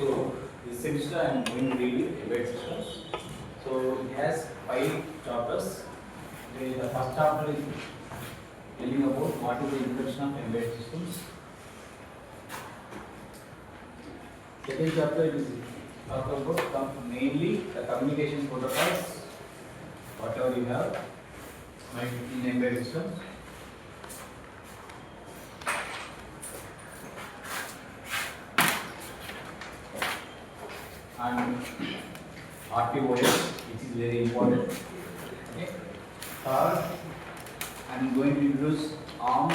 So this semester I am going to read embedded systems. So it has 5 chapters. The first chapter is telling about what is the introduction of embedded systems. Second chapter is talk about mainly the communication protocols, whatever you have in embedded systems. And RTOS, which is very important. Okay. Third, I am going to introduce ARM,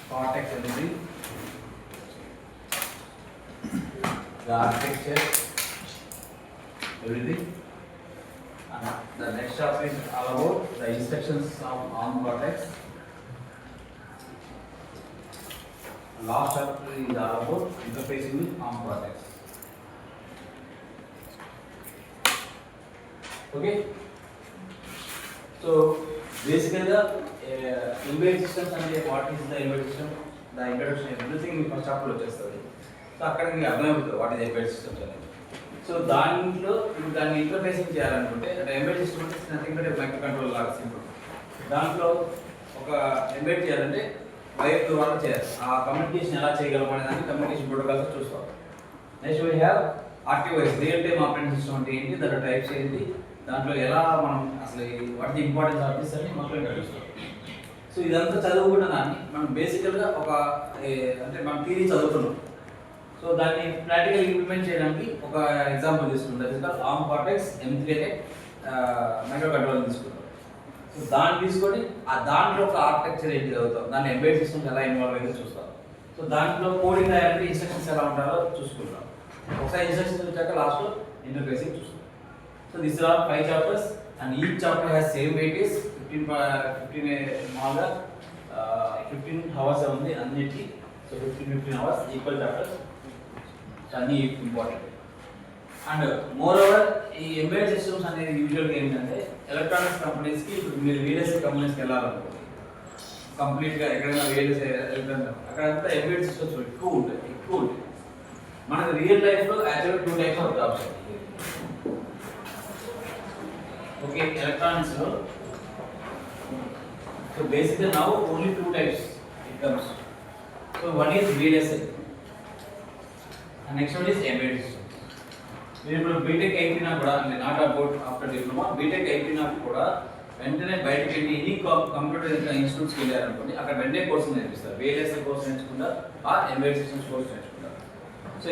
Cortex everything, the architecture, everything. And the next chapter is all about the instructions of ARM Cortex. Last chapter is all about interfacing with ARM Cortex. Okay. So basically the embedded systems and what is the embedded system, the introduction, everything in first chapter వచ్చేస్తుంది. So అక్కడ మీకు అర్థమవుతుంది what is embedded systems అనేది. So దాంట్లో ఇప్పుడు దాన్ని interfacing చేయాలనుకుంటే embedded system అంటే నథింగ్ బట్ మైక్రో కంట్రోల్ లాగా సింపుల్. దాంట్లో ఒక ఎంబెడ్ చేయాలంటే వైర్ ద్వారా చేయాలి. ఆ కమ్యూనికేషన్ ఎలా చేయగలం అనే దాన్ని కమ్యూనికేషన్ ప్రోటోకాల్స్ చూస్తాం. Next we have RTOS, real time operating system అంటే ఏంటి, దాంట్లో టైప్స్ ఏంటి, దాంట్లో ఎలా మనం అసలు వాటి ఇంపార్టెన్స్ ఆఫ్ దిస్ అని మొత్తం తెలుస్తాం. సో ఇదంతా చదువుకున్న దాన్ని మనం బేసికల్గా ఒక అంటే మనం థియరీ చదువుతున్నాం. సో దాన్ని ప్రాక్టికల్ ఇంప్లిమెంట్ చేయడానికి ఒక ఎగ్జాంపుల్ తీసుకుంటాం. That is called arm cortex M3 అనే మైక్రో కంట్రోలర్ తీసుకుంటాం. సో దాన్ని తీసుకొని ఆ దాంట్లో ఒక ఆర్కిటెక్చర్ ఏంటి చదువుతాం, దాంట్లో ఎంబెడెడ్ సిస్టమ్స్ ఎలా ఇన్వాల్వ్ అయ్యిందో చూస్తాం. సో దాంట్లో కోడింగ్ రాయాలంటే ఇన్స్ట్రక్షన్స్ ఎలా ఉంటారో చూసుకుంటాం. ఒకసారి ఇన్స్ట్రక్షన్స్ వచ్చాక లాస్ట్లో ఇంటర్ఫేసింగ్ చూస్తాం. So these are 5 chapters and each chapter has same weightage 15 hours only అన్నిటికి. So 15 hours equal chapters. So అన్ని ఇంపార్టెంట్. అండ్ మోర్ ఓవర్ ఈ ఎంబెడెడ్ సిస్టమ్స్ అనేది యూజువల్గా ఏంటంటే ఎలక్ట్రానిక్స్ కంపెనీస్కి ఇప్పుడు మీరు VLSI కంపెనీస్కి వెళ్ళాలనుకోండి, కంప్లీట్గా ఎక్కడైనా VLSI ఎలక్ట్రానిక్ అక్కడంతా ఎంబెడెడ్ సిస్టమ్స్ ఎక్కువ ఉంటాయి. మనకి రియల్ లైఫ్లో యాక్చువల్గా 2 types of jobs. Okay, electronics no. So basically now only 2 types it comes. So one is VLSI and next one is embedded system. మీరు బీటెక్ అయిపోయినా కూడా not about after diploma, BTech అయిపోయినా కూడా వెంటనే బయటకు వెళ్ళి ఎనీ కంప్యూటర్ ఇన్స్టిట్యూట్స్కి వెళ్ళారనుకోండి, అక్కడ వెంటనే కోర్సు నేర్పిస్తారు. VLSI కోర్స్ నేర్చుకుంటారు, ఆ ఎంబెడెడ్ సిస్టమ్స్ కోర్స్ నేర్చుకుంటారు. సో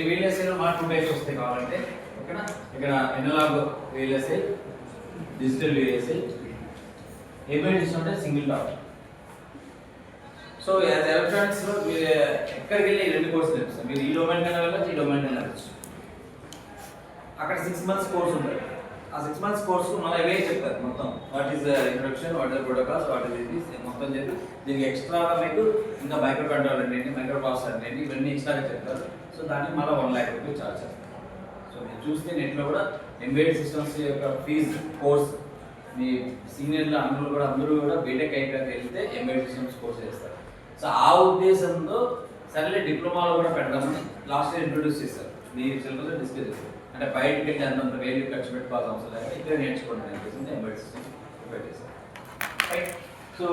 VLSIలో మా 2 types వస్తాయి కావాలంటే. ఓకేనా, ఇక్కడ analogue VLSI, digital VLSI, embedded system అంటే సింగిల్ టాప్. సో యాజ్ ఎలక్ట్రానిక్స్లో మీరు ఎక్కడికి వెళ్ళి 2 కోర్సులు నేర్పిస్తారు. మీరు ఈ డొమైన్ కన్నా వెళ్ళచ్చు, ఈ డొమైన్ కన్నా వెళ్ళచ్చు. అక్కడ 6 months కోర్స్ ఉంటుంది. ఆ 6 months కోర్సు మళ్ళీ అవే చెప్తారు మొత్తం. What is introduction, what is protocols, what is this మొత్తం చెప్పి దీనికి ఎక్స్ట్రాగా మీకు ఇంకా మైక్రో కంట్రోలర్ ఏంటి, మైక్రో ప్రాసెసర్ ఏంటి, ఇవన్నీ ఎక్స్ట్రాగా చెప్తారు. సో దానికి మళ్ళీ 1 lakh రూపీస్ ఛార్జ్ చేస్తారు. సో మీరు చూస్తే నెట్లో కూడా ఎంబెడెడ్ సిస్టమ్స్ యొక్క ఫీజు కోర్స్ మీ సీనియర్లు అందరూ కూడా బీటెక్ అయిపోయాక వెళ్తే ఎంబెడెడ్ సిస్టమ్స్ కోర్స్ చేస్తారు. సో ఆ ఉద్దేశంతో సరేలే డిప్లొమాలో కూడా పెడదామని లాస్ట్ ఇయర్ ఇంట్రొడ్యూస్ చేస్తారు. మీ సిలబస్లో డిస్కస్ చేస్తారు. అంటే బయటకి వెళ్ళి అంతంత వేలు ఖర్చు పెట్టుకోవాల్సిన అవసరం లేదు, ఇక్కడ నేర్చుకోండి అనిపిస్తుంది ఎంబెడెడ్ సిస్టమ్ పెట్టేస్తారు. రైట్. సో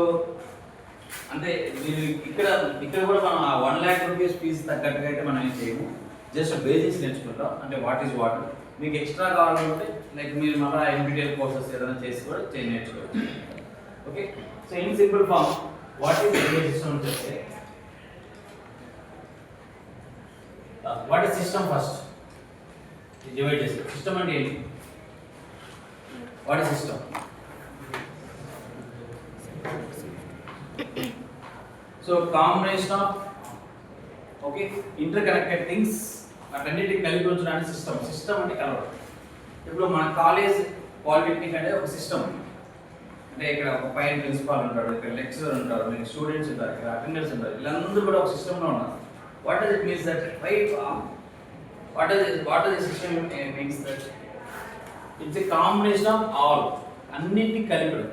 అంటే మీరు ఇక్కడ కూడా మనం ఆ 1 lakh రూపీస్ ఫీజు తగ్గట్టుగా అయితే మనం ఏం చేయము. జస్ట్ బేసిక్స్ నేర్చుకుంటాం. అంటే వాట్ ఈజ్ వాట్. మీకు ఎక్స్ట్రా కావాలంటే లైక్ మీరు మళ్ళీ NPTEL కోర్సెస్ ఏదైనా చేసి కూడా నేర్చుకోవచ్చు. Okay. So in simple form what is embedded system అని చెప్తే what is system first divide చేస్తే సిస్టమ్ అంటే ఏంటి, what is system. So combination of okay interconnected things అన్నిటిని కలిపి ఉంచడానికి సిస్టమ్ అంటే కలవడం. ఇప్పుడు మన కాలేజ్ పాలిటెక్నిక్ అంటే ఒక సిస్టమ్. అంటే ఇక్కడ ఒక పైన ప్రిన్సిపాల్ ఉంటాడు, ఇక్కడ లెక్చరర్ ఉంటారు, మీకు స్టూడెంట్స్ ఉంటారు, ఇక్కడ అటెండర్స్ ఉంటారు, వీళ్ళందరూ కూడా ఒక సిస్టంలో ఉన్నారు. What does it means that what does the system means that it's a combination of all, అన్నిటిని కలిపడం.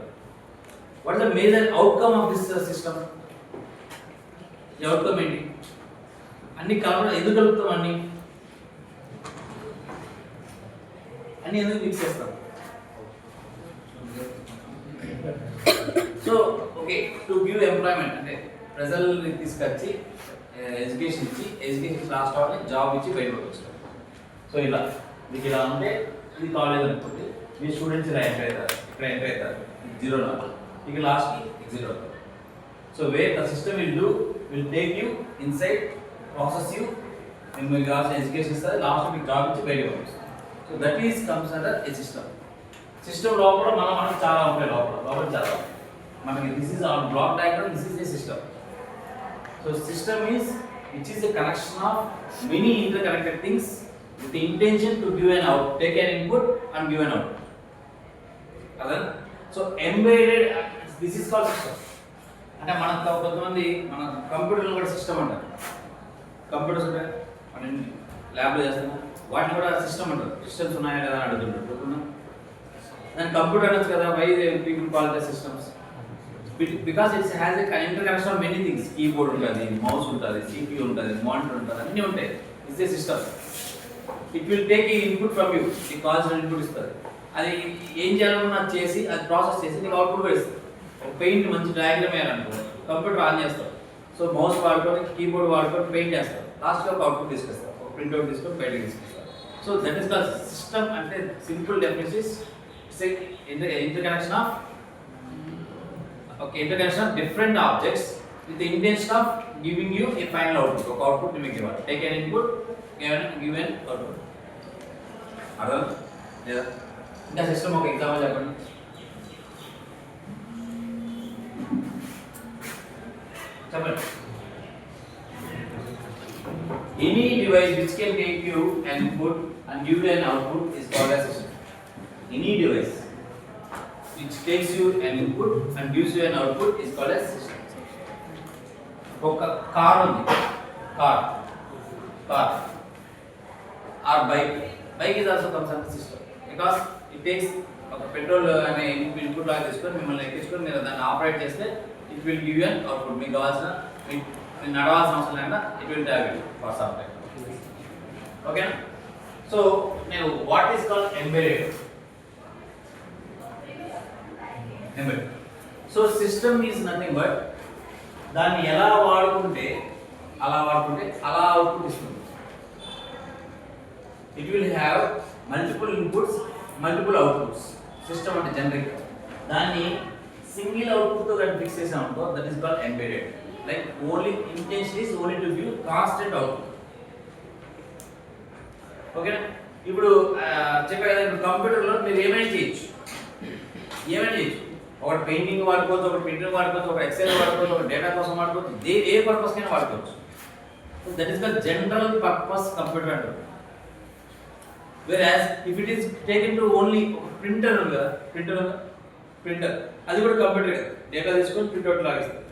What is the major outcome of this system? ఈ అవుట్కమ్ ఏంటి? అన్ని కలపడం ఎందుకు కలుపుతాం? అన్ని అన్ని ఎందుకు మిక్స్ చేస్తాం? So okay, to give employment అంటే ప్రజల్ని తీసుకొచ్చి ఎడ్యుకేషన్ ఇచ్చి, ఎడ్యుకేషన్ లాస్ట్ అవ్వాలి, జాబ్ ఇచ్చి బయటకు వచ్చారు. సో ఇలా మీకు ఇలా ఉంటే ఇది కాలేజ్ అనుకోండి, మీ స్టూడెంట్స్ ఇలా ఎంటర్ అవుతారు, ఇక్కడ ఎంటర్ అవుతారు 0 నాకు, ఇక లాస్ట్కి ఎగ్జిట్ అవుతారు. So where the system will take you inside, process you, మీకు కావాల్సిన ఎడ్యుకేషన్ ఇస్తుంది, లాస్ట్ మీకు జాబ్ ఇచ్చి బయటకు పంపిస్తుంది. So that is comes under a system. System లోపల మనకి చాలా ఉంటాయి, లోపల చాలా మనకి this is our block diagram, this is a system. So system is which is a connection of many interconnected things with the intention to give an out, take an input and give an output. Other, so embedded, this is called system. అంటే మనకు కొంతమంది మన కంప్యూటర్లో కూడా system అంటారు. Computers ఉంటాయి, మనం ల్యాబ్లో చేస్తాము, వాటిని కూడా సిస్టమ్ అంటారు. సిస్టమ్స్ ఉన్నాయా లేదా అని అడుగుతుంటారు. దాని కంప్యూటర్ అనొచ్చు కదా, why people call the systems? Because it's has a interconnection of many things. Keyboard ఉంటుంది, మౌస్ ఉంటుంది, CPU ఉంటుంది, మానిటర్ ఉంటుంది, అన్నీ ఉంటాయి. It's a system. It will take ఈ ఇన్పుట్ ఫ్రమ్ యూ, నీకు కావాల్సిన ఇన్పుట్ ఇస్తుంది. అది ఏం చేయాలన్నా చేసి అది ప్రాసెస్ చేసి నీకు అవుట్పుట్ కూడా ఇస్తుంది. ఒక పెయింట్ మంచి డయాగ్రామ్ వేయాలనుకో, కంప్యూటర్ ఆన్ చేస్తావు, సో మౌస్ వాడుకొని కీబోర్డ్ వాడుకొని పెయింట్ చేస్తావు, లాస్ట్గా ఒక అవుట్పుట్ తీసుకొస్తావు, ఒక ప్రింట్అవుట్ తీసుకొని బయటకు తీసుకొస్తావు. So that is the system. అంటే simple definition interconnection of interconnection of different objects with intention of giving you a final output. ఒక అవుట్పుట్ మీకు ఇవ్వాలి, take an input, given output. అర్థం లేదా? ఇంకా సిస్టమ్ ఒక ఎగ్జాంపుల్ చెప్పండి. చెప్పండి. Any device which can take you an input and give you an output is called as system. Any device which takes you an input and gives you an output is called as system. ఒక car ఉంది, car or bike is also comes under system because it takes ఒక petrol అనే input లాగా తీసుకొని మిమ్మల్ని ఎక్కించుకొని మీరు దాన్ని ఆపరేట్ చేస్తే it will give you an output. మీకు కావాల్సిన మీరు నడవాల్సిన అవసరం లేకుండా it will drive you for some time. ఓకేనా? సో నేను what is called embedded. So system is nothing but దాన్ని ఎలా వాడుకుంటే అలా అవుట్పుట్ ఇస్తుంది. It will have multiple inputs, multiple outputs. System అంటే జనరిక్. దాన్ని సింగిల్ అవుట్పుట్ తో కనుక ఫిక్స్ చేసామనుకో that is called embedded. Like only intention is only to give constant output. ఓకేనా? ఇప్పుడు చెప్పా కదా, ఇప్పుడు కంప్యూటర్లో మీరు ఏమైనా చేయొచ్చు. ఒకటి పెయింటింగ్ వాడుకోవచ్చు, ఒకటి ప్రింటింగ్ వాడుకోవచ్చు, ఒక ఎక్సెల్ వాడుకోవచ్చు, ఒక డేటా కోసం వాడుకోవచ్చు, ఏ పర్పస్ కైనా వాడుకోవచ్చు. So that is the general purpose computer అంటారు. Whereas if it is taken to only printer అది కూడా కంప్యూటర్ డేటా తీసుకొని ప్రింట్అవుట్ లాగిస్తుంది.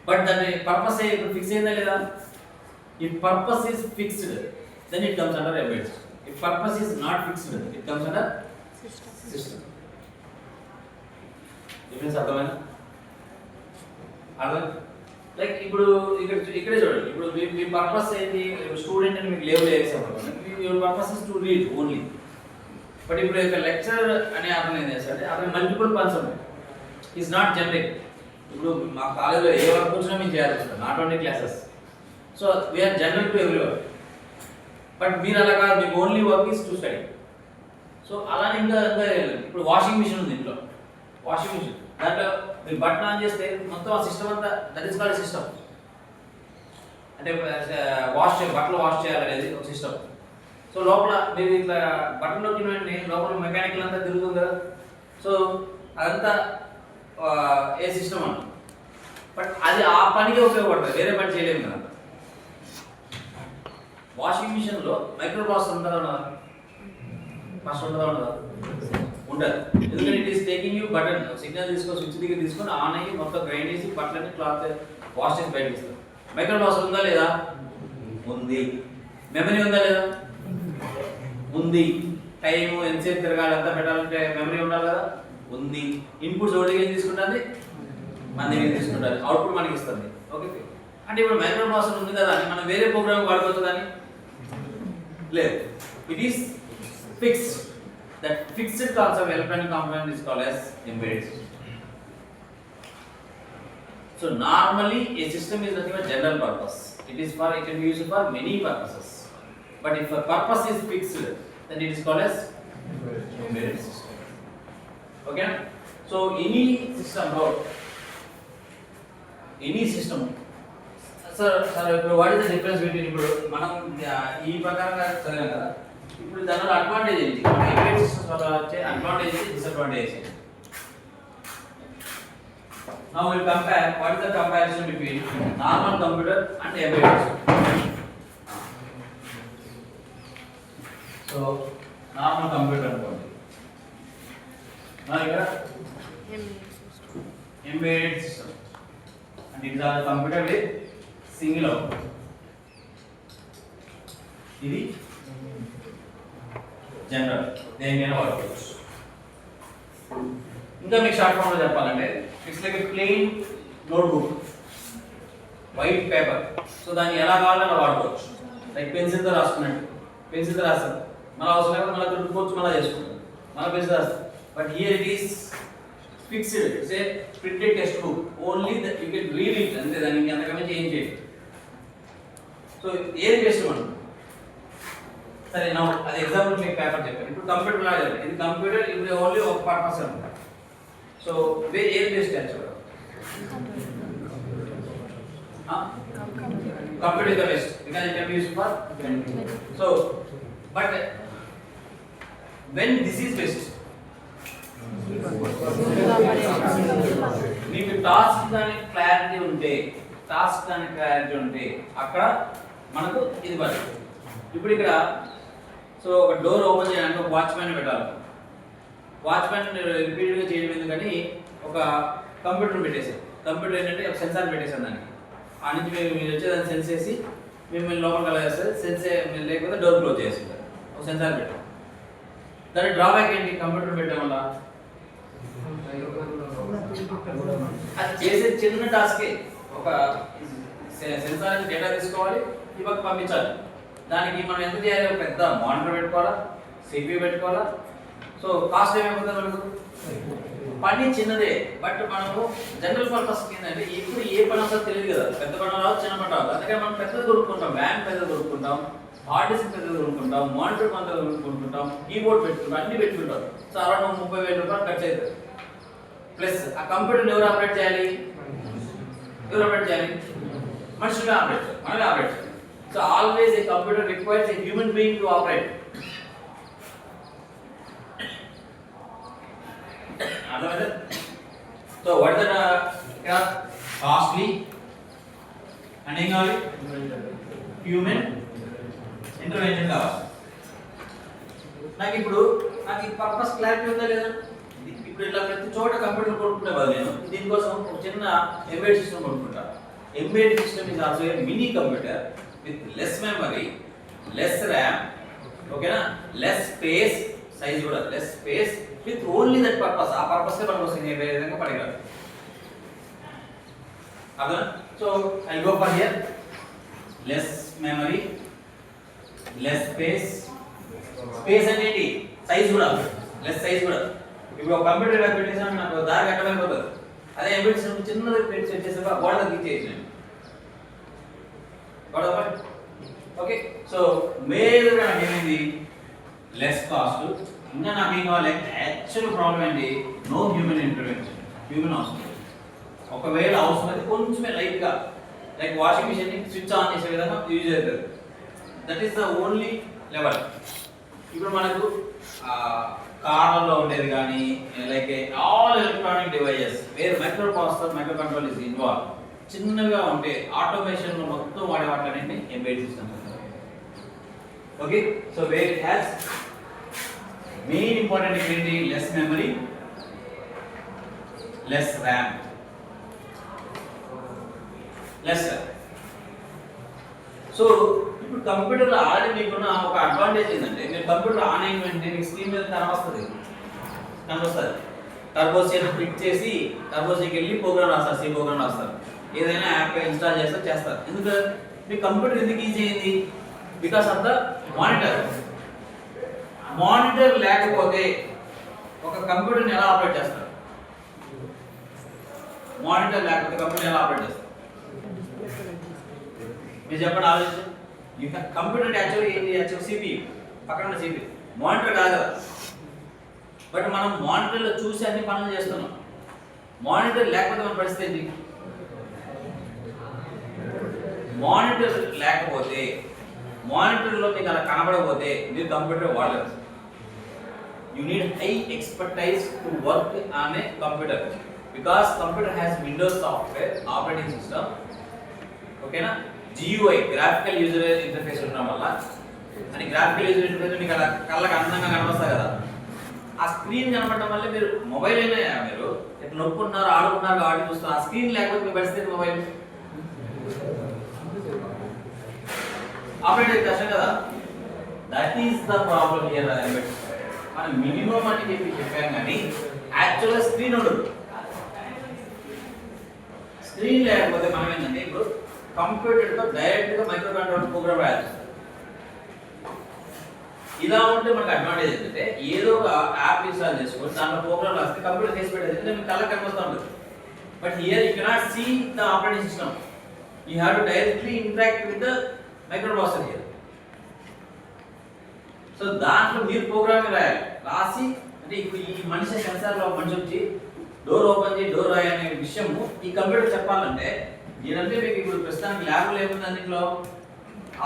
బట్ దాని పర్పస్ ఫిక్స్ అయిందా లేదా? If purpose is fixed then it comes under embedded. If purpose is not fixed it comes under system. Difference అర్థమైనా? అర్థం? Like ఇప్పుడు ఇక్కడే చూడండి, ఇప్పుడు మీ పర్పస్ ఏంటి? స్టూడెంట్ అని మీకు లేబుల్ వేసాము, your purpose is to read only. But ఇప్పుడు ఒక లెక్చరర్ అనే అతను ఏం చేస్తాడంటే అతను మల్టిపుల్ పర్సన్ ఉన్నాయి, ఈజ్ నాట్ జనరిక్. ఇప్పుడు మా కాలేజీలో ఏ వర్క్ వచ్చినా మేము చేయాల్సి వస్తుంది, not only classes. So we are general to every work. But మీరు అలా కాదు, మీకు only work is to study. So అలానే ఇంకా ఇప్పుడు వాషింగ్ మిషన్ ఉంది ఇంట్లో, వాషింగ్ మిషన్ దాంట్లో మీరు బటన్ ఆన్ చేస్తే మొత్తం ఆ సిస్టమ్ అంతా దట్ ఈస్ కాల్డ్ సిస్టమ్. అంటే బట్టలు వాష్ చేయాలనేది ఒక సిస్టమ్. సో లోపల మీరు ఇట్లా బటన్ నొక్కిన వెంటనే లోపల మెకానికల్ అంతా తిరుగుతుంది కదా. సో అదంతా ఏ సిస్టమ్ అంట. బట్ అది ఆ పనికి ఉపయోగపడుతుంది, వేరే పని చేయలేము కదా. వాషింగ్ మిషన్లో మైక్రో ప్రాసెసర్ ఉంటుందా? ఫస్ట్ ఉంటుందా? ఉండదు. ఎందుకంటే it is taking you button signal తీసుకొని స్విచ్ దగ్గర తీసుకొని ఆన్ అయ్యి మొత్తం గ్రైండ్ చేసి బట్టలన్నీ క్లాత్ వాష్ చేసి బయటకు ఇస్తారు. మైక్రో ప్రాసెసర్ ఉందా లేదా? ఉంది. మెమరీ ఉందా లేదా? ఉంది. టైము ఎంతసేపు తిరగాలి అంతా పెట్టాలంటే మెమరీ ఉండాలి కదా? ఉంది. ఇన్పుట్స్ ఒకటి దగ్గర తీసుకుంటుంది, మన దగ్గర తీసుకుంటుంది, అవుట్పుట్ మనకి ఇస్తుంది. ఓకే, అంటే ఇప్పుడు మైక్రో ప్రాసెసర్ ఉంది కదా అని మనం వేరే ప్రోగ్రామ్ వాడుకోవచ్చు కానీ లేదు. It is fixed. That fixed concept of electronic component is called as embedded system. So normally a system is nothing but general purpose. It can be used for many purposes. But if a purpose is fixed, then it is called as embedded system. Okay? So any system, ఇప్పుడు what is the difference between ఇప్పుడు మనం ఈ ప్రకారంగా చదివాం కదా, ఇప్పుడు దానివల్ల advantage ఏంటి, ఎంబెడెడ్ సిస్టమ్స్ వల్ల వచ్చే advantage disadvantage. Now we will compare what is the comparison between normal computer and embedded system. So normal computer అనుకోండి, మన ఇక్కడ embedded system and it is a computer with single output. ఇది general, దేనికైనా వాడుకోవచ్చు. ఇంకా మీకు షార్ట్ ఫామ్ లో చెప్పాలంటే it's like a plain notebook, white paper. So దాన్ని ఎలా కావాలో అలా వాడుకోవచ్చు. లైక్ పెన్సిల్తో రాసుకున్నట్టు, పెన్సిల్తో రాస్తాం, మళ్ళీ అవసరం లేకపోతే మళ్ళీ తుడుచుకోవచ్చు, మళ్ళీ చేసుకుంటాం, మళ్ళీ పెన్సిల్ రాస్తాం. But here it is fixed, it's a printed text book, only that you can read it, అంతే, దానికి అంతకన్నా ఏం చేయండి. సో ఏది బెస్ట్ మనం, సరే నా అది ఎగ్జాంపుల్ మీకు పేపర్ చెప్పాను. ఇప్పుడు కంప్యూటర్ లాగా చెప్పాను, ఇది కంప్యూటర్, ఇప్పుడు ఓన్లీ ఒక పర్పస్ అనమాట. సో ఏది బెస్ట్ యాక్చువల్గా, computer is the best because it can be used for so but when this is best, మీకు టాస్క్ దాని క్లారిటీ ఉంటే అక్కడ మనకు ఇది పడుతుంది. ఇప్పుడు ఇక్కడ సో ఒక డోర్ ఓపెన్ చేయడానికి ఒక వాచ్మెన్ పెట్టాలి. వాచ్మెన్ రిపీటెడ్గా చేయడం ఎందుకని ఒక కంప్యూటర్ పెట్టేసారు. కంప్యూటర్ ఏంటంటే ఒక సెన్సార్ పెట్టేసారు, దానికి ఆ నుంచి మీరు వచ్చే దాన్ని సెన్స్ చేసి మిమ్మల్ని లోపలికి అలా చేస్తారు. సెన్స్ లేకపోతే డోర్ క్లోజ్ చేస్తుంటారు, ఒక సెన్సార్ పెట్టారు. దాని డ్రాబ్యాక్ ఏంటి, కంప్యూటర్ పెట్టడం వల్ల అది చేసే చిన్న టాస్కే, ఒక సెన్సార్ నుంచి డేటా తీసుకోవాలి, ఇవ్వక పంపించాలి. దానికి మనం ఎంత చేయాలి, ఒక పెద్ద మానిటర్ పెట్టుకోవాలా, సిపియూ పెట్టుకోవాలా. సో కాస్ట్ ఏమైపోతుంది మనకు, పని చిన్నదే, బట్ మనము జనరల్ పర్పస్ ఏంటంటే ఇప్పుడు ఏ పని వస్తుందో తెలియదు కదా, పెద్ద పని రాదు, చిన్న పని రాదు. అందుకని మనం పెద్దది కొనుక్కుంటాం, వ్యాన్ పెద్దది కొనుక్కుంటాం, హార్డ్ డిస్క్ పెద్దది కొనుక్కుంటాం, మానిటర్ పెద్దది కొనుక్కుంటాం, కీబోర్డ్ పెట్టుకుంటాం, అన్ని పెట్టుకుంటాం. సో అరౌండ్ 30,000 రూపాయలు ఖర్చు అవుతుంది. ప్లస్ ఆ కంప్యూటర్ ఎవరు ఆపరేట్ చేయాలి, మనుషులుగా ఆపరేట్ చేయాలి, మనమే ఆపరేట్ చేయాలి. So always a computer requires a human being to operate. So what is that costly and ఏం కావాలి, హ్యూమన్ ఇంటర్వెన్షన్ కావాలి. నాకు ఈ పర్పస్ క్లారిటీ ఉందా లేదా, ఇప్పుడు ఇట్లా ప్రతి చోట కంప్యూటర్ కొనుక్కునే బదులు నేను దీనికోసం ఒక చిన్న ఎంబెడెడ్ సిస్టమ్ కొనుక్కుంటా. Embedded system is also a mini computer with less memory, less RAM, ఓకేనా, లెస్ స్పేస్, సైజ్ కూడా less space, with only that purpose. ఆ పర్పస్ కే మనకు వస్తుంది, వేరే విధంగా పనికిరాదు. అర్థం? So I go for here less memory, less space. Space అంటే ఏంటి, సైజ్ కూడా, లెస్ సైజ్ కూడా. ఇప్పుడు ఒక కంప్యూటర్ ఇలా పెట్టేసాను, నాకు దారి కట్టమైపోతుంది. అదే ఎంబెడెడ్ సిస్టమ్ చిన్నది పెట్టి సెట్ చేసాక గోడ తీసేసాను. ఓకే, సో మేజర్గా నాకు ఏమైంది, లెస్ కాస్ట్. ఇంకా నాకు ఏం కావాలి, యాక్చువల్ ప్రాబ్లం ఏంటి, నో హ్యూమన్ ఇంటర్వెన్షన్, హ్యూమన్ అవసరం. ఒకవేళ అవసరం అయితే కొంచెమే లైట్గా, like washing machine switch on చేసే విధంగా యూజ్ అవుతుంది. That is the only level. ఇప్పుడు మనకు కార్లలో ఉండేది కానీ like all electronic devices where micro processor, micro control is involve, చిన్నగా ఉంటే ఆటోమేషన్లో మొత్తం వాడే వాటిని embedded system. Okay, so where it has main important ఏంటి, less memory, less RAM, less. So ఇప్పుడు కంప్యూటర్లో ఆల్రెడీ మీకున్న ఒక అడ్వాంటేజ్ ఏంటంటే, మీరు కంప్యూటర్ ఆన్ అయిన వెంటనే మీకు స్క్రీన్ మీద కనిపిస్తుంది. టర్బోసీని క్లిక్ చేసి టర్బోసీకి వెళ్ళి ప్రోగ్రామ్ రాస్తారు, సి ప్రోగ్రామ్ రాస్తారు, ఏదైనా యాప్ ఇన్స్టాల్ చేస్తారు. ఎందుకు మీ కంప్యూటర్ ఎందుకు ఈజీ అయింది, because of the monitor. Monitor లేకపోతే ఒక కంప్యూటర్ని ఎలా ఆపరేట్ చేస్తారు? మానిటర్ లేకపోతే కంప్యూటర్ ఎలా ఆపరేట్ చేస్తారు? మీరు చెప్పండి, ఆలోచించండి. ఇంకా కంప్యూటర్ యాక్చువల్లీ సిపియు, పక్కన ఉన్న సిపియు, మానిటర్ కాదు కదా. బట్ మనం మానిటర్లో చూసి అన్ని పనులు చేస్తున్నాం. మానిటర్ లేకపోతే మన పరిస్థితి ఏంటి? మానిటర్ లేకపోతే, మానిటర్లో మీకు అలా కనబడకపోతే మీరు computer వాడలేరు. You need high expertise to work on a computer because computer has Windows software operating system. Okay na? GUI, graphical user interface ఉండడం వల్ల, అని గ్రాఫికల్ యూజర్ ఇంటర్ఫేస్ మీకు అలా కళ్ళకి అందంగా కనబడతాయి కదా. ఆ స్క్రీన్ కనబడడం వల్ల మీరు మొబైల్ అయినా మీరు ఇట్లా నొప్పుకుంటున్నారు, ఆడుకుంటున్నారు కాబట్టి చూస్తున్నారు. ఆ స్క్రీన్ లేకపోతే మీ పరిస్థితి మొబైల్ ఆపరేట్ కష్టం కదా. That is the problem here. మనం మినిమం అని చెప్పాం కానీ యాక్చువల్గా స్క్రీన్ ఉండదు. స్క్రీన్ లేకపోతే మనం ఏంటంటే ఇప్పుడు కంప్యూటర్తో డైరెక్ట్గా మైక్రో కంట్రోలర్ ప్రోగ్రామ్ రాయాలి. ఇలా ఉంటే మనకు అడ్వాంటేజ్ ఏంటంటే ఏదో ఒక యాప్ ఇన్స్టాల్ చేసుకొని దాంట్లో ప్రోగ్రామ్ రాస్తే కంప్యూటర్ చేసి పెట్టేది మీకు కళ్ళకి కనిపిస్తూ ఉంటుంది. But here you cannot see the operating system. You have to directly interact with the microprocessor here. So దాంట్లో మీరు ప్రోగ్రామింగ్ రాయాలి. రాసి అంటే ఇప్పుడు ఈ మనిషి సెన్సార్లో మనిషి వచ్చి డోర్ ఓపెన్ చేయి, డోర్ రాయి అనే విషయము ఈ కంప్యూటర్ చెప్పాలంటే ఏంటంటే మీకు ఇప్పుడు ప్రస్తుతానికి ల్యాబ్లో ఏముంది, అన్నింటిలో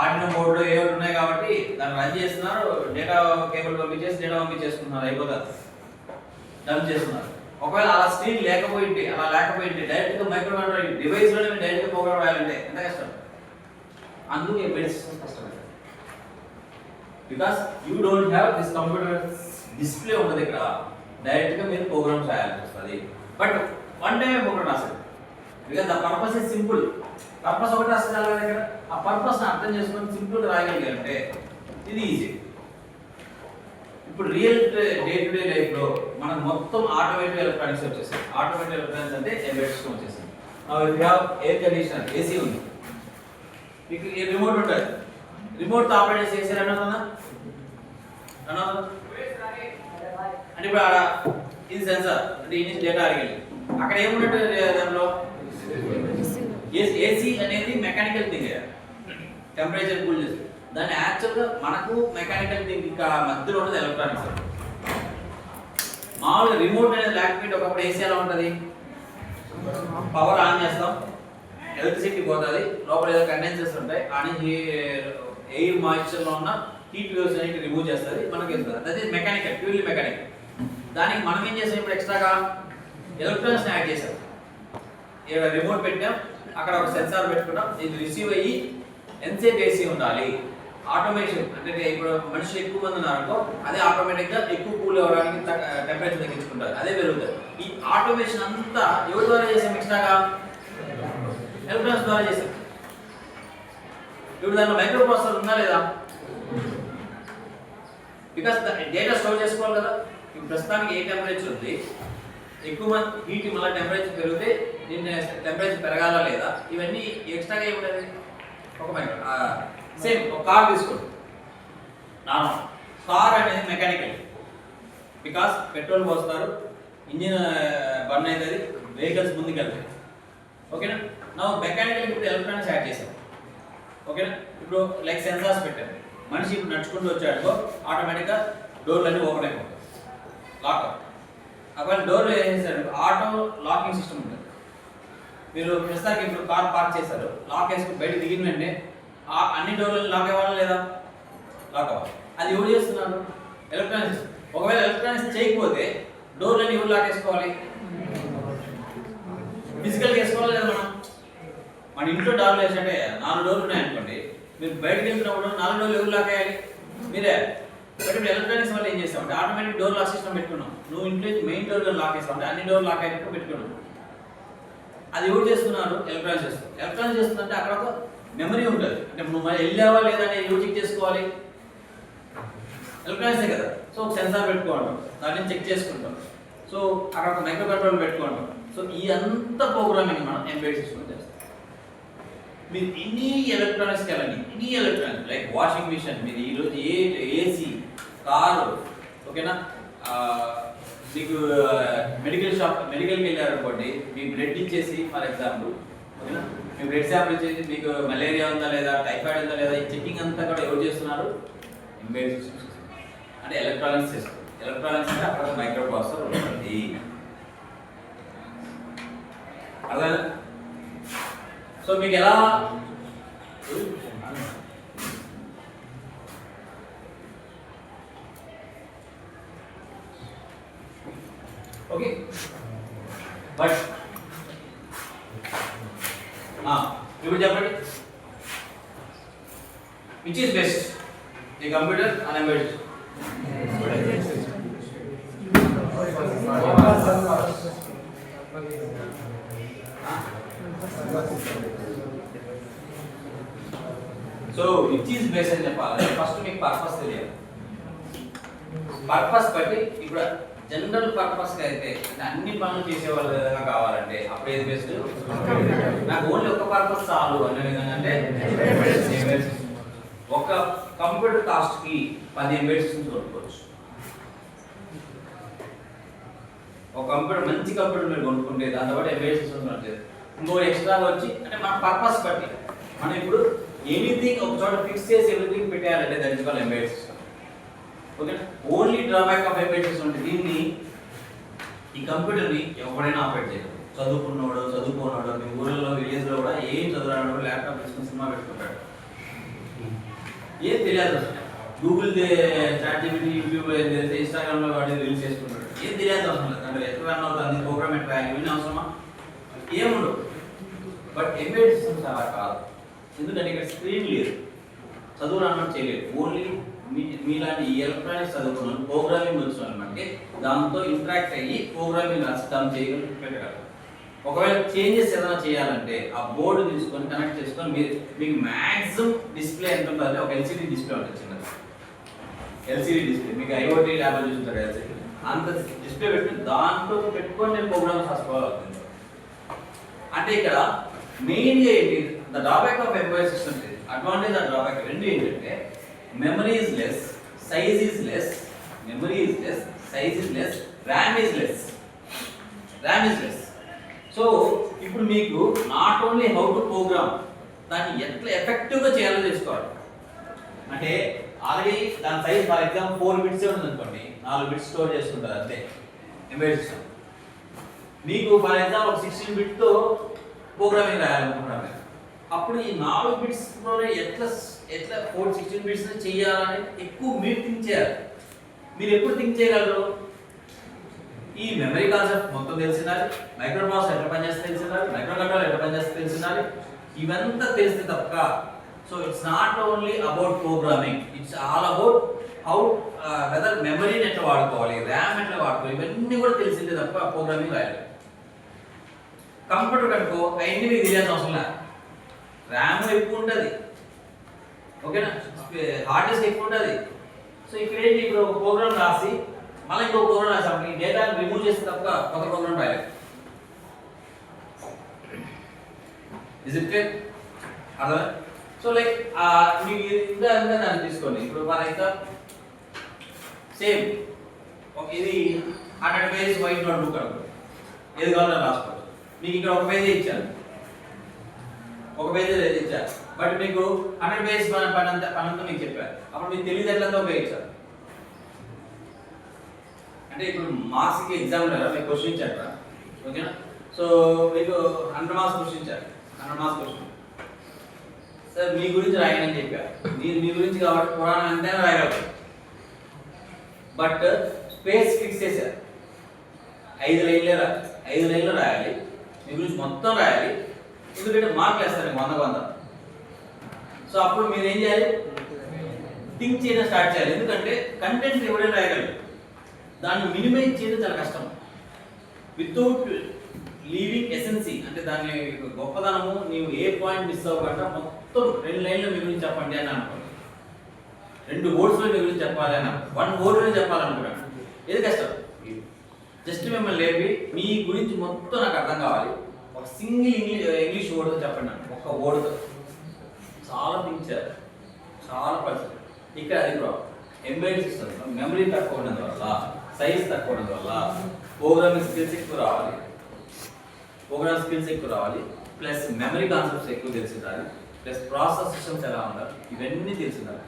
ఆర్డినో బోర్డులో ఏ ఉన్నాయి కాబట్టి దాన్ని రన్ చేస్తున్నారు. డేటా కేబుల్ పంపించేసి డేటా పంపించేసుకుంటున్నారు, అయిపోతుంది, డన్ చేస్తున్నారు. ఒకవేళ అలా స్క్రీన్ లేకపోయింటే, అలా లేకపోయింటే డైరెక్ట్గా మైక్రో కంట్రోలర్ డివైస్లోనే మీరు డైరెక్ట్గా ప్రోగ్రామ్ రాయాలంటే ఎంత కష్టం. అందుకే ఎంబెడెడ్ సిస్టమ్స్ కష్టం. Because you don't have this computer display ఉండదు ఇక్కడ, డైరెక్ట్గా మీరు ప్రోగ్రామ్స్ రాయాల్సి వస్తుంది. బట్ వన్ టైమే ప్రోగ్రామ్ రాసేది. Because the purpose is simple. Purpose ఒకటి రాస్తే చాలా దగ్గర ఆ పర్పస్ని అర్థం చేసుకొని సింపుల్గా రాయగలిగారంటే ఇది ఈజీ. ఇప్పుడు రియల్ డే టు డే లైఫ్లో మనకు మొత్తం ఆటోమేటిక్ ఎలక్ట్రానిక్స్ వచ్చేసాయి. ఆటోమేటిక్ ఎలక్ట్రానిక్స్ అంటే ఎంబెడెడ్ సిస్టమ్ వచ్చేసింది. ఎయిర్ కండిషనర్, ఏసీ ఉంది, మీకు ఈ రిమోట్ ఉంటుంది. రిమోట్తో ఆపరేట్ చేసారు అన్నదా అంటే ఇప్పుడు ఆడ ఇది సెన్సార్ అంటే ఇది డేటా అడిగి అక్కడ ఏమున్నట్టు దాంట్లో ఏసీ అనేది మెకానికల్ థింగ్, టెంపరేచర్ కూల్ చేసి దాన్ని యాక్చువల్గా మనకు మెకానికల్ థింగ్ ఇంకా మధ్యలో ఉన్నది ఎలక్ట్రానిక్స్. మామూలుగా రిమోట్ అనేది లేకపోతే ఒకప్పుడు ఏసీ ఎలా ఉంటుంది, పవర్ ఆన్ చేస్తాం, ఎలక్ట్రిసిటీ పోతుంది, లోపల ఏదో కండెన్సర్స్ ఉంటాయి, అని ఎయిర్ మాయిశ్చర్లో ఉన్న హీట్ వేవ్స్ అనేది రిమూవ్ చేస్తుంది, మనకి వెళ్తుంది. అది మెకానికల్, ప్యూర్లీ మెకానికల్. దానికి మనం ఏం చేసాం, ఇప్పుడు ఎక్స్ట్రాగా ఎలక్ట్రానిక్స్ యాడ్ చేసాం. ఇక్కడ రిమోట్ పెట్టాం, అక్కడ ఒక సెన్సార్ పెట్టుకున్నాం, ఇది రిసీవ్ అయ్యి ఎంతసేపు ఏసీ ఉండాలి, ఆటోమేషన్ అంటే ఇప్పుడు మనుషులు ఎక్కువ మంది ఉన్నారనుకో అదే ఆటోమేటిక్గా ఎక్కువ కూల్ అవ్వడానికి టెంపరేచర్ తగ్గించుకుంటారు, అదే పెరుగుతుంది. ఈ ఆటోమేషన్ అంతా ఎవరి ద్వారా చేసాం, ఎక్స్ట్రాగా ఎలక్ట్రానిక్స్ ద్వారా చేసాం. ఇప్పుడు దాంట్లో మైక్రో ప్రాసెసర్ ఉందా లేదా, బికాస్ డేటా స్టోర్ చేసుకోవాలి కదా. ఇప్పుడు ప్రస్తుతానికి ఏ టెంపరేచర్ ఉంది, ఎక్కువ మంది హీట్ మళ్ళీ టెంపరేచర్ పెరిగితే దీన్ని టెంపరేచర్ పెరగాలా లేదా, ఇవన్నీ ఎక్స్ట్రాగా ఏముంటుంది. ఒక మైక్రో సేమ్ ఒక కార్ తీసుకోండి, నార్మల్ కార్ అనేది మెకానికల్, బికాస్ పెట్రోల్ పోస్తారు, ఇంజిన్ బర్న్ అవుతుంది, వెహికల్స్ ముందుకు వెళ్తాయి. ఓకేనా, నా మెకానికల్ ఇప్పుడు ఎలక్ట్రానిక్స్ యాడ్ చేసాం. ఓకేనా, ఇప్పుడు లైక్ సెన్సార్స్ పెట్టాను, మనిషి ఇప్పుడు నడుచుకుంటూ వచ్చాడుకో ఆటోమేటిక్గా డోర్లు అన్నీ ఓపెన్ అయిపోతాయి, లాక్. అక్కడ డోర్లు వేసేసాడు, ఆటో లాకింగ్ సిస్టమ్ ఉంటుంది. మీరు ప్రస్తుతానికి ఇప్పుడు కార్ పార్క్ చేశారు, లాక్ వేసుకుని బయట దిగిన వెంటనే అన్ని డోర్లు లాక్ అవ్వాలా లేదా, లాక్ అవ్వాలి. అది ఎవరు చేస్తున్నారు, ఎలక్ట్రానిక్స్. ఒకవేళ ఎలక్ట్రానిక్స్ చేయకపోతే డోర్లన్నీ ఎవరు లాక్ వేసుకోవాలి, ఫిజికల్గా వేసుకోవాలి లేదా. మన ఇంట్లో డోర్లు వేసంటే 4 డోర్లు ఉన్నాయనుకోండి, మీరు బయటకు వెళ్తున్నప్పుడు 4 డోర్లు ఎవరు లాక్ అయ్యాలి, మీరే. బట్ ఇప్పుడు ఎలక్ట్రానిక్స్ వల్ల ఏం చేస్తామంటే ఆటోమేటిక్ డోర్ లాక్ సిస్టమ్ పెట్టుకున్నాం. నువ్వు ఇంట్లో మెయిన్ డోర్ లాక్ వేస్తామంటే అన్ని డోర్ లాక్ అయినట్టు పెట్టుకున్నాం. అది ఎవరు చేస్తున్నారు, ఎలక్ట్రానిక్స్ చేస్తారు. ఎలక్ట్రానిక్స్ చేస్తుందంటే అక్కడ ఒక మెమరీ ఉంటుంది, అంటే నువ్వు మళ్ళీ వెళ్ళావా లేదా అని ఎవరు చెక్ చేసుకోవాలి, ఎలక్ట్రానిక్సే కదా. సో ఒక సెన్సార్ పెట్టుకోవడం, దాన్ని చెక్ చేసుకుంటాం. సో అక్కడ ఒక మైక్రో కంట్రోలర్ పెట్టుకోవడం. సో ఈ అంత ప్రోగ్రామింగ్ మనం ఎంబెడెడ్ సిస్టమ్ చేస్తాం. మీరు ఎనీ ఎలక్ట్రానిక్స్కి వెళ్ళండి, any electronics like washing machine, మీరు ఈరోజు ఏసీ, కారు, ఓకేనా? మీకు మెడికల్కి వెళ్ళారు అనుకోండి, మీకు బ్లడ్ ఇచ్చేసి ఫర్ ఎగ్జాంపుల్, ఓకేనా, మీ బ్లడ్ శాంపుల్ ఇచ్చేసి మీకు మలేరియా ఉందా లేదా, టైఫాయిడ్ ఉందా లేదా, ఈ చెకింగ్ అంతా కూడా ఎవరు చేస్తున్నారు? Embedded systems. అంటే ఎలక్ట్రానిక్స్ చేస్తారు. ఎలక్ట్రానిక్స్ అంటే అక్కడ మైక్రో ప్రాసెసర్ ఉంటుంది. అర్థం? సో మీకు ఎలా ఓకే, బట్ ఇప్పుడు చెప్పండి, which is best, the computer and embedded? So which is best అని చెప్పాలి. ఫస్ట్ మీకు పర్పస్ తెలియాలి. పర్పస్ బట్టి ఇప్పుడు జనరల్ పర్పస్ కి అయితే అన్ని పనులు చేసే వాళ్ళ విధంగా కావాలంటే అప్పుడు ఏది బెస్ట్? నాకు ఓన్లీ ఒక పర్పస్ చాలు అనే విధంగా అంటే ఒక కంప్యూటర్ కాస్ట్ కి 10 ఎంబెడెడ్ సిస్టమ్స్ కొనుక్కోవచ్చు. ఒక కంప్యూటర్ మంచి కంప్యూటర్ మీరు కొనుక్కుంటే దాంతో పాటు ఎంబెడెడ్ సిస్టమ్స్ ఉంటుంది. ఇంకో ఎక్స్ట్రా వచ్చి అంటే మన పర్పస్ బట్టి మనం ఇప్పుడు ఎనీథింగ్ ఒక చోట ఫిక్స్ చేసి ఎవ్రీథింగ్ పెట్టేయాలంటే that is called embedded system. Okay, only drawback of embedded system అంటే దీన్ని ఈ కంప్యూటర్ని ఎవరైనా ఆపరేట్ చేయగలరు. చదువుకున్నాడు మీ ఊళ్ళో విలేజ్లో కూడా ఏం చదువురాడు ల్యాప్టాప్ తీసుకుని సినిమా పెట్టుకుంటాడు, ఏం తెలియదు అసలు. గూగుల్ చాట్‌జిపిటి, యూట్యూబ్, ఇన్స్టాగ్రామ్లో వాడి రీల్స్ చేసుకుంటాడు, ఏం తెలియదు అవసరం లేదు. అంటే ఎట్లా రన్ అవుతుంది, ప్రోగ్రామ్ ఎట్లా రాయాలి, ఇవన్నీ అవసరమా? ఏముండవు. బట్ ఎంబెడెడ్ సిస్టమ్స్ అలా కాదు. ఎందుకంటే ఇక్కడ స్క్రీన్ లేదు, చదువు రానట్టు చేయలేదు. ఓన్లీ మీలాంటి ఎలక్ట్రానిక్స్ చదువుకున్నాను, ప్రోగ్రామింగ్ వచ్చిన అంటే దాంతో ఇంటరాక్ట్ అయ్యి ప్రోగ్రామింగ్ అర్థం చేయగలరు, పెట్టగలరు. ఒకవేళ చేంజెస్ ఏదైనా చేయాలంటే ఆ బోర్డు తీసుకొని కనెక్ట్ చేసుకొని మీకు మ్యాక్సిమం డిస్ప్లే ఎంత ఉంటుందంటే ఒక ఎల్సిడి డిస్ప్లే ఉంటుంది, చిన్నది ఎల్సిడి డిస్ప్లే. మీకు ఐఓటీ ల్యాబ్లో చూస్తుంటారు ఎల్సిడి, అంత డిస్ప్లే పెట్టుకుని దాంట్లో పెట్టుకొని నేను ప్రోగ్రామ్స్ రాసుకోవాలి. అంటే ఇక్కడ మెయిన్గా ఏంటి, the drawback of embedded systems, advantage and drawback రెండు ఏంటంటే memory is less, size is less, memory is less, size is less, RAM is less. So ఇప్పుడు మీకు not only how to programme, దాన్ని ఎట్లా ఎఫెక్టివ్గా చేయాలో తెలుసుకోవాలి. అంటే ఆల్రెడీ దాని సైజ్ ఫర్ ఎగ్జాంపుల్ 4 బిట్స్ ఉంది అనుకోండి, 4 బిట్స్ స్టోర్ చేసుకుంటారు అంతే ఎంబెడెడ్ సిస్టమ్. మీకు ఫర్ ఎగ్జాంపుల్ ఒక 16 బిట్తో ప్రోగ్రామింగ్ రాయాలనుకుంటున్నాను, అప్పుడు ఈ 4 బిట్స్లోనే ఎట్లా 16 బిట్స్ చేయాలని ఎక్కువ మీరు థింక్ చేయాలి. మీరు ఎప్పుడు థింక్ చేయగలరు? ఈ మెమరీ కాన్సెప్ట్ మొత్తం తెలిసినాలి, మైక్రో ప్రాసెసర్ ఎట్లా పనిచేస్తే తెలిసినాలి, మైక్రో కంట్రోలర్ ఎట్లా పనిచేస్తే తెలిసినాలి, ఇవంతా తెలిస్తే తప్ప. So it's not only about programming, it's all about how whether మెమరీని ఎట్లా వాడుకోవాలి, ర్యామ్ ఎట్లా వాడుకోవాలి, ఇవన్నీ కూడా తెలిసిందే తప్ప ప్రోగ్రామింగ్ రాయాలి. కంప్యూటర్ కనుకో అవన్నీ మీకు తెలియాల్సిన అవసరం లేదు. ర్యామ్ ఎక్కువ ఉంటుంది, ఓకేనా, హార్డ్ డిస్క్ ఎక్కువ ఉంటుంది. సో ఇక్కడ ఏంటి, ఇప్పుడు ఒక ప్రోగ్రామ్ రాసి మళ్ళీ ఇంకో ప్రోగ్రామ్ రాసాం, ఈ డేటాను రిమూవ్ చేస్తే తప్ప కొత్త ప్రోగ్రామ్ రాయలేదు. Is it clear? అర్థం? సో లైక్ మీకు ఇంకా దాన్ని తీసుకోండి. ఇప్పుడు ఫర్ ఎగ్జాంపుల్ సేమ్ ఇది 100 పేజెస్ వైట్ నోట్ బుక్ అనుకో, ఏది కావాలో రాసుకోవచ్చు. మీకు ఇక్కడ ఒక పేజీ ఇచ్చాను, ఒక పేజీ ఇచ్చారు, బట్ మీకు 100 పేజెస్ పనంతా మీకు చెప్పారు. అప్పుడు మీకు తెలివితేటలతో ఉపయోగించారు. అంటే ఇప్పుడు మార్క్స్కి ఎగ్జామ్ లేదా మీకు క్వశ్చన్ ఇచ్చారు, ఓకేనా? సో మీకు 100 మార్క్స్ క్వశ్చన్ ఇచ్చారు, 100 మార్క్స్ క్వశ్చన్. సార్ మీ గురించి రాయనని చెప్పారు, మీ గురించి కాబట్టి పురాణం అంతే రాయగలరు. బట్ స్పేస్ ఫిక్స్ చేశారు, 5 లైన్లు రాయాలి, మీ గురించి మొత్తం రాయాలి. ఎందుకంటే మార్కులు వేస్తారు 100. సో అప్పుడు మీరు ఏం చేయాలి, థింక్ చేయడం స్టార్ట్ చేయాలి. ఎందుకంటే కంటెంట్ ఎవరైనా రాయగలరు, దాన్ని మినిమైజ్ చేయడం చాలా కష్టం. వితౌట్ లీవింగ్ ఎసెన్సీ, అంటే దాని గొప్పదనము నీవు ఏ పాయింట్ మిస్ అవ్వకుండా మొత్తం 2 లైన్లు మీ గురించి చెప్పండి అని అనుకోండి, 2 వర్డ్స్లో మీ గురించి చెప్పాలి అని 1 వర్డ్లో చెప్పాలనుకున్నాను. ఏది కష్టం? జస్ట్ మిమ్మల్ని లేపి మీ గురించి మొత్తం నాకు అర్థం కావాలి, ఒక సింగిల్ ఇంగ్లీష్ వర్డ్తో చెప్పండి, ఒక వర్డ్తో. చాలా థింక్ చేయాలి, చాలా పరిస్థితి. ఇక్కడ అది ప్రాబ్లం. ఎంబెడెడ్ సిస్టమ్స్ మెమరీ తక్కువ ఉండడం వల్ల, సైజ్ తక్కువ ఉండడం వల్ల ప్రోగ్రామింగ్ స్కిల్స్ ఎక్కువ రావాలి, ప్లస్ మెమరీ కాన్సెప్ట్స్ ఎక్కువ తెలిసి ఉండాలి, ప్లస్ ప్రాసెస్ సిస్టమ్స్ ఎలా ఉండాలి, ఇవన్నీ తెలిసి ఉండాలి.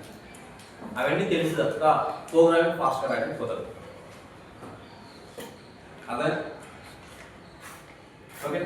అవన్నీ తెలిసి తప్ప ప్రోగ్రామింగ్ ఫాస్ట్గా రాయడం కుదరదు. అదే ఓకే.